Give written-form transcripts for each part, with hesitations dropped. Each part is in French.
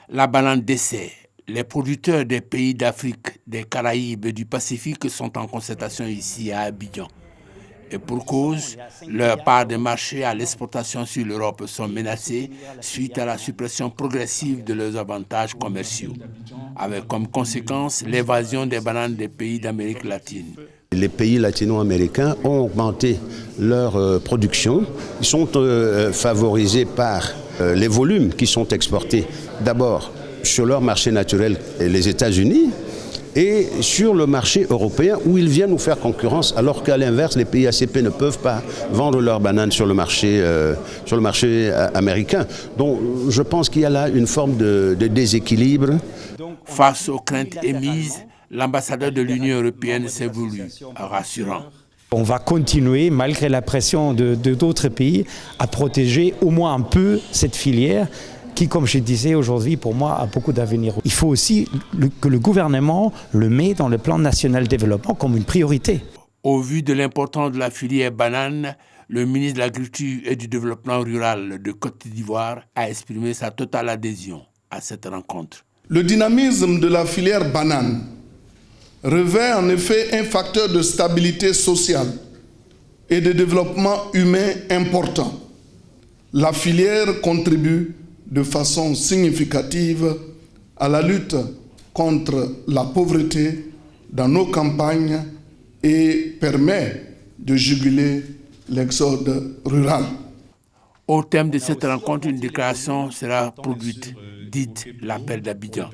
La banane dessert. Les producteurs des pays d'Afrique, des Caraïbes et du Pacifique sont en concertation ici à Abidjan. Et pour cause, leurs parts de marché à l'exportation sur l'Europe sont menacées suite à la suppression progressive de leurs avantages commerciaux, avec comme conséquence l'évasion des bananes des pays d'Amérique latine. Les pays latino-américains ont augmenté leur production. Ils sont favorisés par les volumes qui sont exportés d'abord sur leur marché naturel, les États-Unis, et sur le marché européen où ils viennent nous faire concurrence, alors qu'à l'inverse, les pays ACP ne peuvent pas vendre leurs bananes sur le marché américain. Donc je pense qu'il y a là une forme de déséquilibre. Face aux craintes émises, l'ambassadeur de l'Union européenne s'est voulu rassurant. On va continuer, malgré la pression d'autres pays, à protéger au moins un peu cette filière qui, comme je disais aujourd'hui, pour moi, a beaucoup d'avenir. Il faut aussi que le gouvernement le mette dans le plan national de développement comme une priorité. Au vu de l'importance de la filière banane, le ministre de l'Agriculture et du Développement rural de Côte d'Ivoire a exprimé sa totale adhésion à cette rencontre. Le dynamisme de la filière banane revêt en effet un facteur de stabilité sociale et de développement humain important. La filière contribue de façon significative à la lutte contre la pauvreté dans nos campagnes et permet de juguler l'exode rural. Au thème de cette rencontre, une déclaration sera produite, dite l'appel d'Abidjan.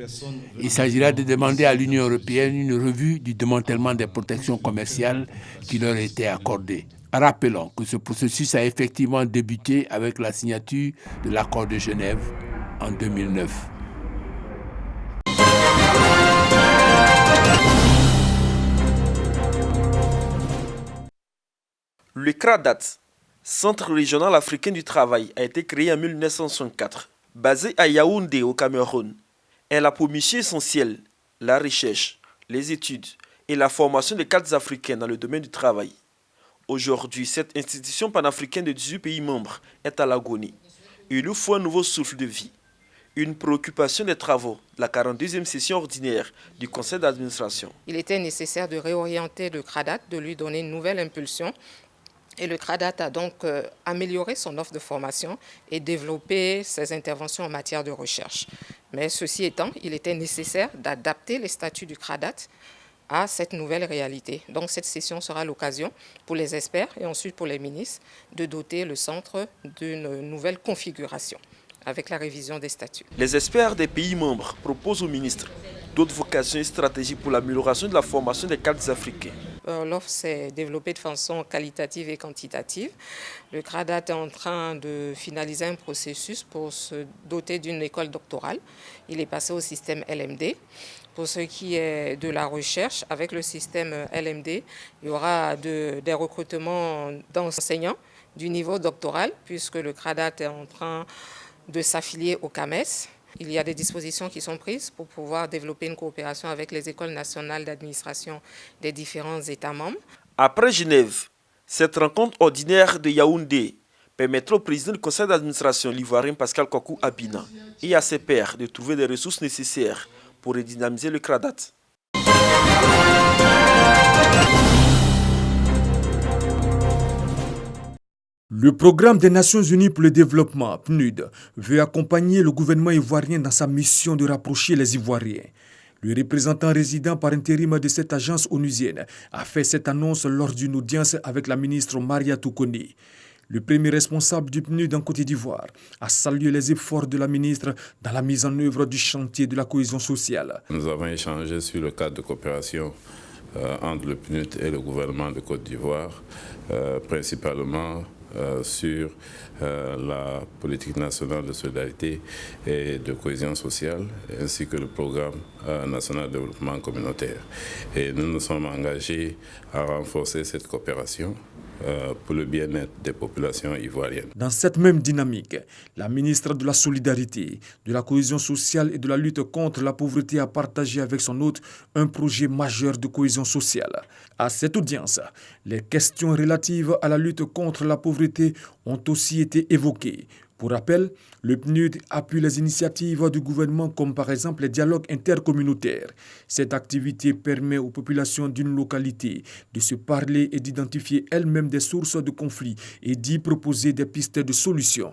Il s'agira de demander à l'Union européenne une revue du démantèlement des protections commerciales qui leur étaient accordées. Rappelons que ce processus a effectivement débuté avec la signature de l'accord de Genève en 2009. Le CRADAT, Centre régional africain du travail, a été créé en 1964. Basé à Yaoundé au Cameroun, elle a pour mission essentielle la recherche, les études et la formation des cadres africains dans le domaine du travail. Aujourd'hui, cette institution panafricaine de 18 pays membres est à l'agonie. Il nous faut un nouveau souffle de vie. Une préoccupation des travaux de la 42e session ordinaire du conseil d'administration. Il était nécessaire de réorienter le CRADAT, de lui donner une nouvelle impulsion. Et le CRADAT a donc amélioré son offre de formation et développé ses interventions en matière de recherche. Mais ceci étant, il était nécessaire d'adapter les statuts du CRADAT à cette nouvelle réalité. Donc cette session sera l'occasion pour les experts et ensuite pour les ministres de doter le centre d'une nouvelle configuration avec la révision des statuts. Les experts des pays membres proposent au ministre d'autres vocations et stratégies pour l'amélioration de la formation des cadres africains. L'offre s'est développée de façon qualitative et quantitative. Le CRADAT est en train de finaliser un processus pour se doter d'une école doctorale. Il est passé au système LMD. Pour ce qui est de la recherche, avec le système LMD, il y aura des recrutements d'enseignants du niveau doctoral, puisque le CRADAT est en train de s'affilier au CAMES. Il y a des dispositions qui sont prises pour pouvoir développer une coopération avec les écoles nationales d'administration des différents États membres. Après Genève, cette rencontre ordinaire de Yaoundé permettra au président du conseil d'administration, l'ivoirien Pascal Kokou Abina, et à ses pairs de trouver les ressources nécessaires pour redynamiser le CRADAT. Le programme des Nations Unies pour le développement, PNUD, veut accompagner le gouvernement ivoirien dans sa mission de rapprocher les Ivoiriens. Le représentant résident par intérim de cette agence onusienne a fait cette annonce lors d'une audience avec la ministre Maria Toukoni. Le premier responsable du PNUD en Côte d'Ivoire a salué les efforts de la ministre dans la mise en œuvre du chantier de la cohésion sociale. Nous avons échangé sur le cadre de coopération entre le PNUD et le gouvernement de Côte d'Ivoire, principalement sur la politique nationale de solidarité et de cohésion sociale, ainsi que le programme national de développement communautaire. Et nous nous sommes engagés à renforcer cette coopération pour le bien-être des populations ivoiriennes. Dans cette même dynamique, la ministre de la Solidarité, de la Cohésion sociale et de la lutte contre la pauvreté a partagé avec son hôte un projet majeur de cohésion sociale. À cette audience, les questions relatives à la lutte contre la pauvreté ont aussi été évoquées. Pour rappel, le PNUD appuie les initiatives du gouvernement comme par exemple les dialogues intercommunautaires. Cette activité permet aux populations d'une localité de se parler et d'identifier elles-mêmes des sources de conflits et d'y proposer des pistes de solutions.